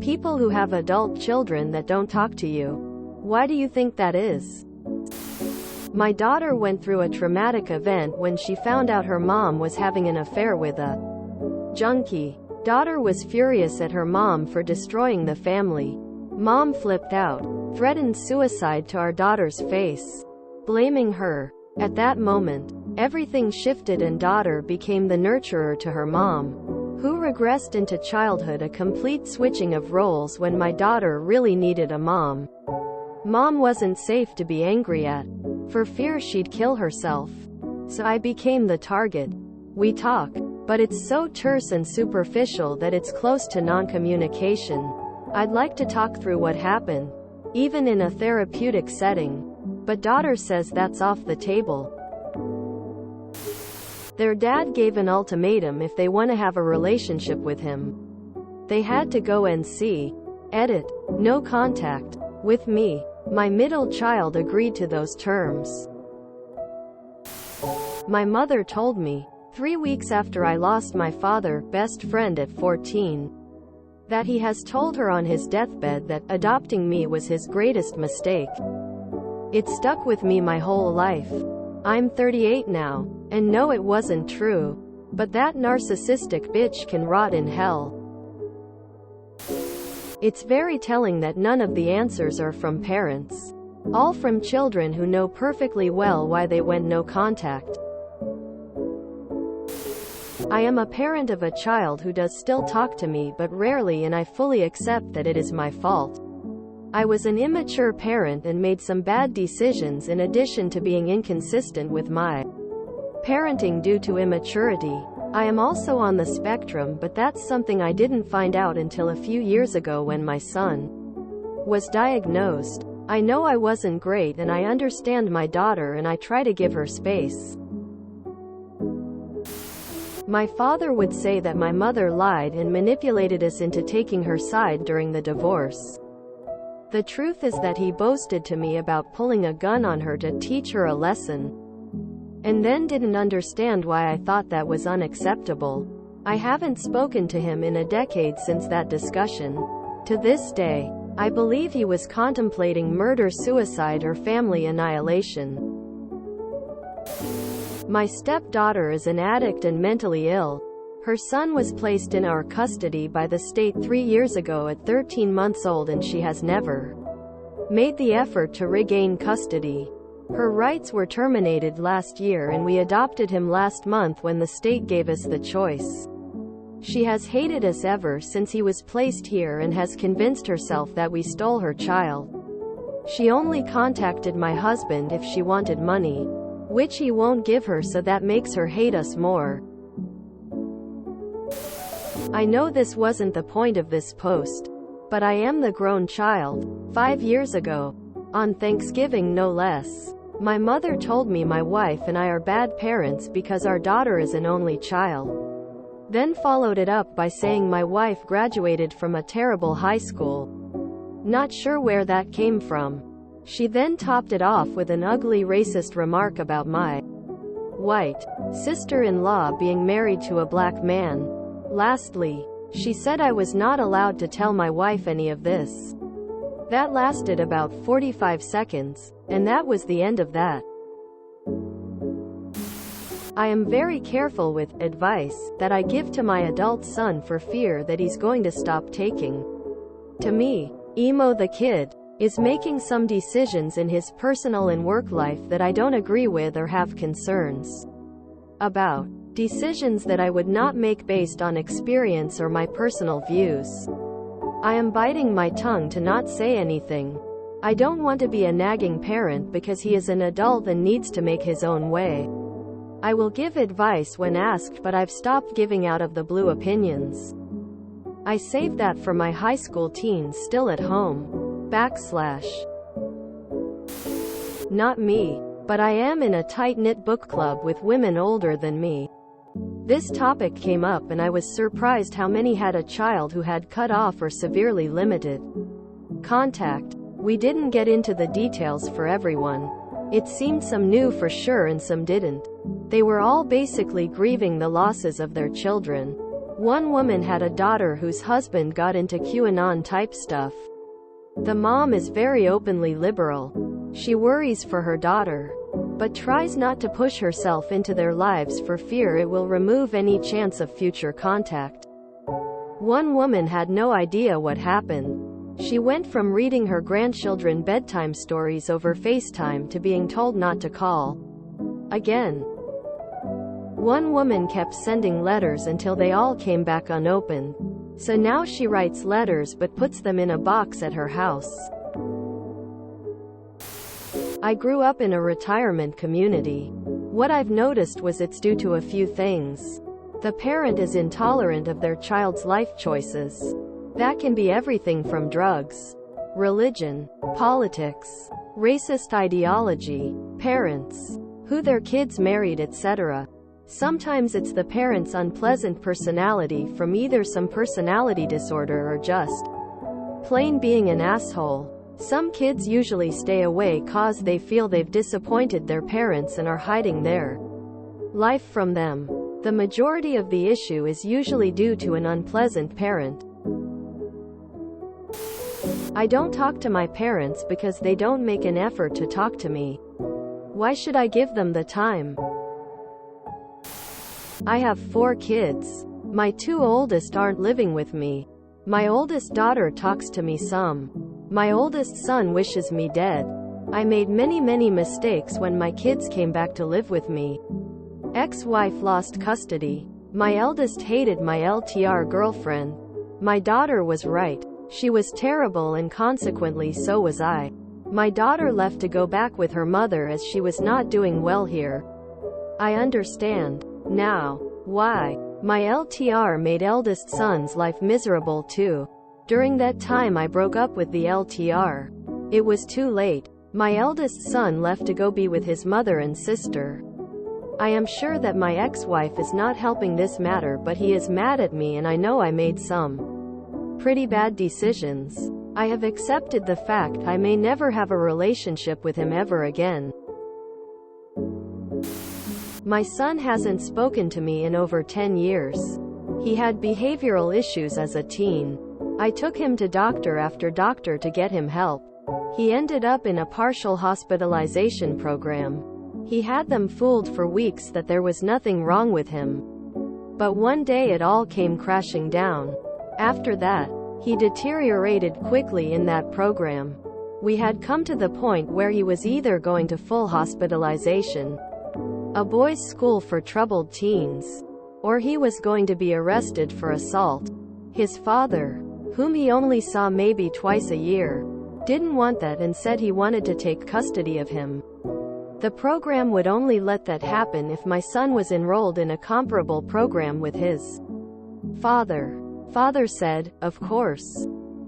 People who have adult children that don't talk to you. Why do you think that is? My daughter went through a traumatic event when she found out her mom was having an affair with a junkie. Daughter was furious at her mom for destroying the family. Mom flipped out, threatened suicide to our daughter's face, blaming her. At that moment, everything shifted and daughter became the nurturer to her mom, who regressed into childhood, a complete switching of roles when my daughter really needed a mom. Mom wasn't safe to be angry at, for fear she'd kill herself. So I became the target. We talk, but it's so terse and superficial that it's close to non-communication. I'd like to talk through what happened, even in a therapeutic setting. But daughter says that's off the table. Their dad gave an ultimatum if they want to have a relationship with him. They had to go and see. Edit. No contact with me. My middle child agreed to those terms. My mother told me, 3 weeks after I lost my father, best friend at 14, that he has told her on his deathbed that adopting me was his greatest mistake. It stuck with me my whole life. I'm 38 now, and know it wasn't true. But that narcissistic bitch can rot in hell. It's very telling that none of the answers are from parents. All from children who know perfectly well why they went no contact. I am a parent of a child who does still talk to me but rarely, and I fully accept that it is my fault. I was an immature parent and made some bad decisions in addition to being inconsistent with my parenting due to immaturity. I am also on the spectrum, but that's something I didn't find out until a few years ago when my son was diagnosed. I know I wasn't great, and I understand my daughter, and I try to give her space. My father would say that my mother lied and manipulated us into taking her side during the divorce. The truth is that he boasted to me about pulling a gun on her to teach her a lesson, and then didn't understand why I thought that was unacceptable. I haven't spoken to him in a decade since that discussion. To this day, I believe he was contemplating murder, suicide, or family annihilation. My stepdaughter is an addict and mentally ill. Her son was placed in our custody by the state 3 years ago at 13 months old, and she has never made the effort to regain custody. Her rights were terminated last year, and we adopted him last month when the state gave us the choice. She has hated us ever since he was placed here and has convinced herself that we stole her child. She only contacted my husband if she wanted money, which he won't give her, so that makes her hate us more. I know this wasn't the point of this post, but I am the grown child. 5 years ago, on Thanksgiving no less, my mother told me my wife and I are bad parents because our daughter is an only child. Then followed it up by saying my wife graduated from a terrible high school. Not sure where that came from. She then topped it off with an ugly racist remark about my white sister-in-law being married to a black man. Lastly, she said I was not allowed to tell my wife any of this. That lasted about 45 seconds, and that was the end of that. I am very careful with advice that I give to my adult son for fear that he's going to stop taking. To me, Emo the kid is making some decisions in his personal and work life that I don't agree with or have concerns about. Decisions that I would not make based on experience or my personal views. I am biting my tongue to not say anything. I don't want to be a nagging parent because he is an adult and needs to make his own way. I will give advice when asked, but I've stopped giving out of the blue opinions. I save that for my high school teens still at home. / Not me, but I am in a tight-knit book club with women older than me. This topic came up and I was surprised how many had a child who had cut off or severely limited contact. We didn't get into the details for everyone. It seemed some knew for sure and some didn't. They were all basically grieving the losses of their children. One woman had a daughter whose husband got into QAnon-type stuff. The mom is very openly liberal. She worries for her daughter, but tries not to push herself into their lives for fear it will remove any chance of future contact. One woman had no idea what happened. She went from reading her grandchildren bedtime stories over FaceTime to being told not to call again. One woman kept sending letters until they all came back unopened. So now she writes letters but puts them in a box at her house. I grew up in a retirement community. What I've noticed was it's due to a few things. The parent is intolerant of their child's life choices. That can be everything from drugs, religion, politics, racist ideology, parents, who their kids married, etc. Sometimes it's the parent's unpleasant personality from either some personality disorder or just plain being an asshole. Some kids usually stay away cause they feel they've disappointed their parents and are hiding their life from them. The majority of the issue is usually due to an unpleasant parent. I don't talk to my parents because they don't make an effort to talk to me. Why should I give them the time? I have 4 kids. My 2 oldest aren't living with me. My oldest daughter talks to me some. My oldest son wishes me dead. I made many mistakes when my kids came back to live with me. Ex-wife lost custody. My eldest hated my LTR girlfriend. My daughter was right. She was terrible and consequently so was I. My daughter left to go back with her mother as she was not doing well here. I understand now why. My LTR made eldest son's life miserable too. During that time I broke up with the LTR. It was too late. My eldest son left to go be with his mother and sister. I am sure that my ex-wife is not helping this matter, but he is mad at me and I know I made some pretty bad decisions. I have accepted the fact I may never have a relationship with him ever again. My son hasn't spoken to me in over 10 years. He had behavioral issues as a teen. I took him to doctor after doctor to get him help. He ended up in a partial hospitalization program. He had them fooled for weeks that there was nothing wrong with him. But one day it all came crashing down. After that, he deteriorated quickly in that program. We had come to the point where he was either going to full hospitalization, a boys' school for troubled teens, or he was going to be arrested for assault. His father, whom he only saw maybe twice a year, didn't want that and said he wanted to take custody of him. The program would only let that happen if my son was enrolled in a comparable program with his father. Father said, of course.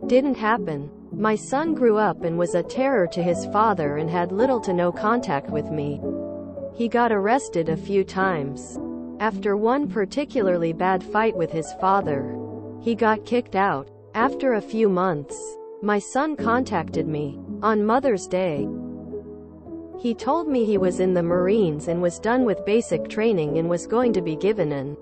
Didn't happen. My son grew up and was a terror to his father and had little to no contact with me. He got arrested a few times. After one particularly bad fight with his father, he got kicked out. After a few months, my son contacted me on Mother's Day. He told me he was in the Marines and was done with basic training and was going to be given an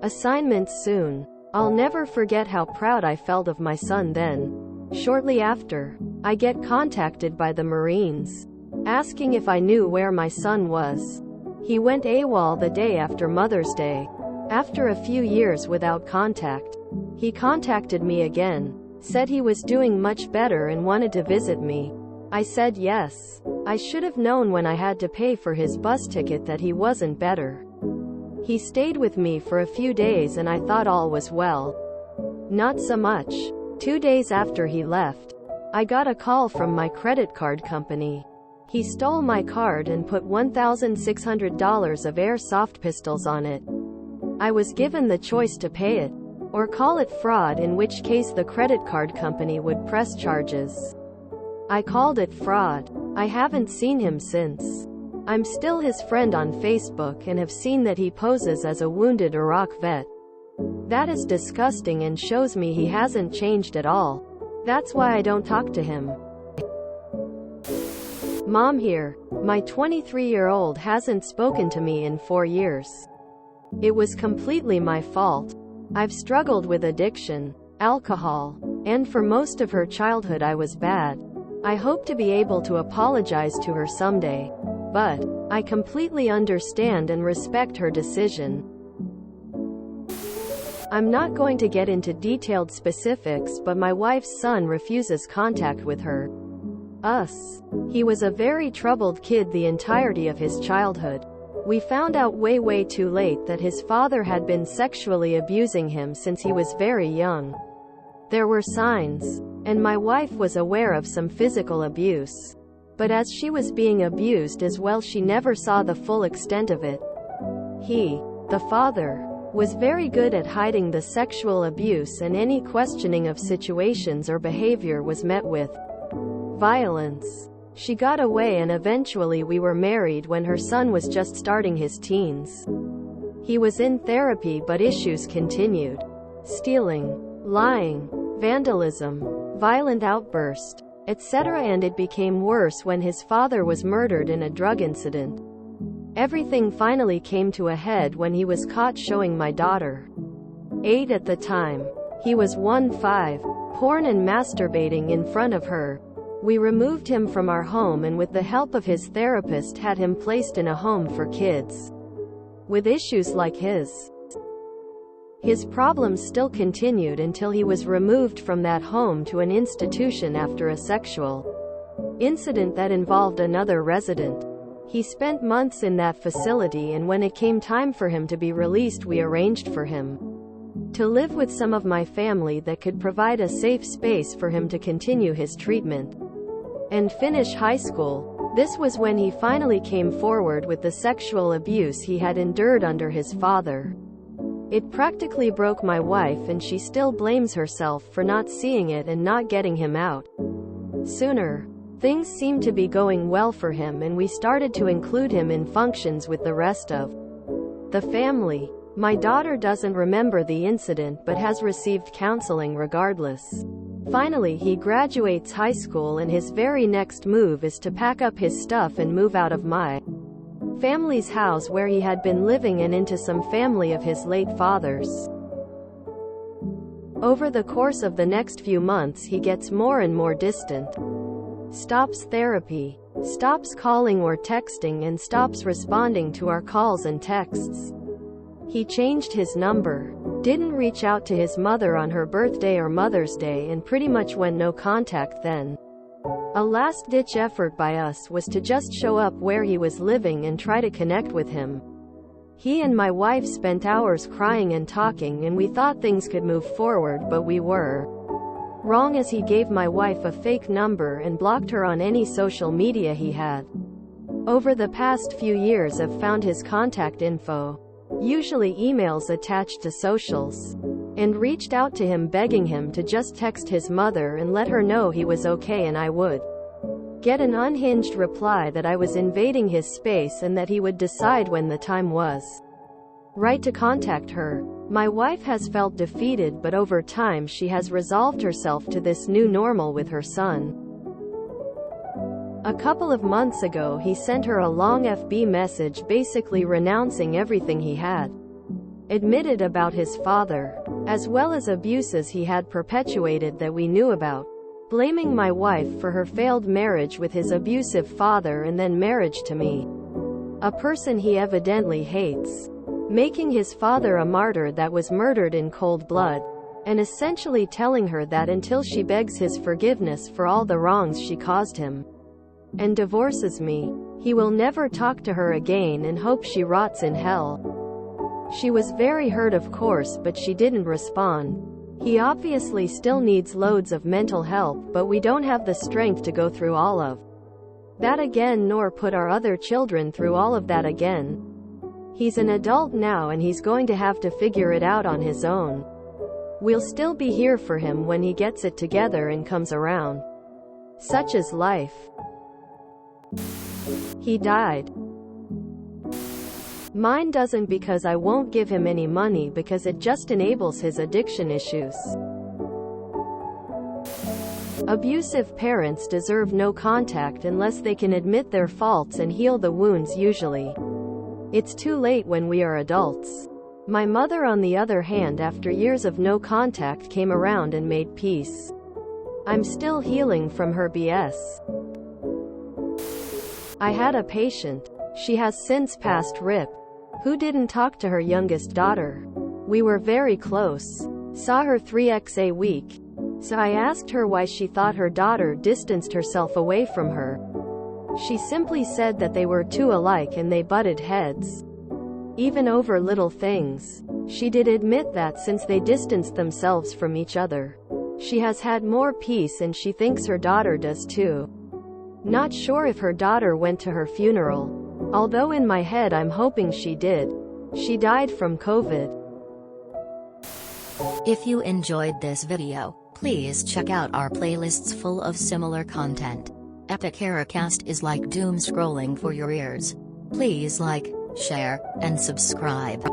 assignment soon. I'll never forget how proud I felt of my son then. Shortly after, I get contacted by the Marines, asking if I knew where my son was. He went AWOL the day after Mother's Day. After a few years without contact, he contacted me again, said he was doing much better and wanted to visit me. I said yes. I should have known when I had to pay for his bus ticket that he wasn't better. He stayed with me for a few days and I thought all was well. Not so much. 2 days after he left, I got a call from my credit card company. He stole my card and put $1,600 of airsoft pistols on it. I was given the choice to pay it, or call it fraud, in which case the credit card company would press charges. I called it fraud. I haven't seen him since. I'm still his friend on Facebook and have seen that he poses as a wounded Iraq vet. That is disgusting and shows me he hasn't changed at all. That's why I don't talk to him. Mom here. My 23-year-old hasn't spoken to me in 4 years. It was completely my fault. I've struggled with addiction, alcohol, and for most of her childhood I was bad. I hope to be able to apologize to her someday. But I completely understand and respect her decision. I'm not going to get into detailed specifics, but my wife's son refuses contact with her. Us. He was a very troubled kid the entirety of his childhood. We found out way too late that his father had been sexually abusing him since he was very young. There were signs, and my wife was aware of some physical abuse. But as she was being abused as well, she never saw the full extent of it. He, the father, was very good at hiding the sexual abuse, and any questioning of situations or behavior was met with violence. She got away, and eventually we were married when her son was just starting his teens. He was in therapy, but issues continued. Stealing, lying, vandalism, violent outburst, etc., and it became worse when his father was murdered in a drug incident. Everything finally came to a head when he was caught showing my daughter, 8 at the time, he was 15, porn and masturbating in front of her. We removed him from our home and with the help of his therapist had him placed in a home for kids with issues like his. His problems still continued until he was removed from that home to an institution after a sexual incident that involved another resident. He spent months in that facility, and when it came time for him to be released, we arranged for him to live with some of my family that could provide a safe space for him to continue his treatment and finish high school. This was when he finally came forward with the sexual abuse he had endured under his father. It practically broke my wife, and she still blames herself for not seeing it and not getting him out sooner. Things seemed to be going well for him, and we started to include him in functions with the rest of the family. My daughter doesn't remember the incident but has received counseling regardless. Finally, he graduates high school, and his very next move is to pack up his stuff and move out of my family's house where he had been living and into some family of his late father's. Over the course of the next few months, he gets more and more distant, stops therapy, stops calling or texting, and stops responding to our calls and texts. He changed his number, didn't reach out to his mother on her birthday or Mother's Day, and pretty much went no contact then. A last-ditch effort by us was to just show up where he was living and try to connect with him. He and my wife spent hours crying and talking, and we thought things could move forward, but we were wrong, as he gave my wife a fake number and blocked her on any social media he had. Over the past few years, I've found his contact info, usually emails attached to socials, and reached out to him begging him to just text his mother and let her know he was okay, and I would get an unhinged reply that I was invading his space and that he would decide when the time was right to contact her. My wife has felt defeated, but over time she has resolved herself to this new normal with her son. A couple of months ago, he sent her a long FB message basically renouncing everything he had admitted about his father, as well as abuses he had perpetuated that we knew about, blaming my wife for her failed marriage with his abusive father and then marriage to me, a person he evidently hates, making his father a martyr that was murdered in cold blood, and essentially telling her that until she begs his forgiveness for all the wrongs she caused him and divorces me, he will never talk to her again and hopes she rots in hell. She was very hurt, of course, but she didn't respond. He obviously still needs loads of mental help, but we don't have the strength to go through all of that again, nor put our other children through all of that again. He's an adult now, and he's going to have to figure it out on his own. We'll still be here for him when he gets it together and comes around. Such is life. He died. Mine doesn't, because I won't give him any money because it just enables his addiction issues. Abusive parents deserve no contact unless they can admit their faults and heal the wounds. Usually, it's too late when we are adults. My mother, on the other hand, after years of no contact, came around and made peace. I'm still healing from her BS. I had a patient. She has since passed, RIP, who didn't talk to her youngest daughter. We were very close. Saw her 3x a week. So I asked her why she thought her daughter distanced herself away from her. She simply said that they were too alike and they butted heads. Even over little things. She did admit that since they distanced themselves from each other, she has had more peace, and she thinks her daughter does too. Not sure if her daughter went to her funeral. Although in my head I'm hoping she did. She died from COVID. If you enjoyed this video, please check out our playlists full of similar content. Epic Haircast is like doom scrolling for your ears. Please like, share, and subscribe.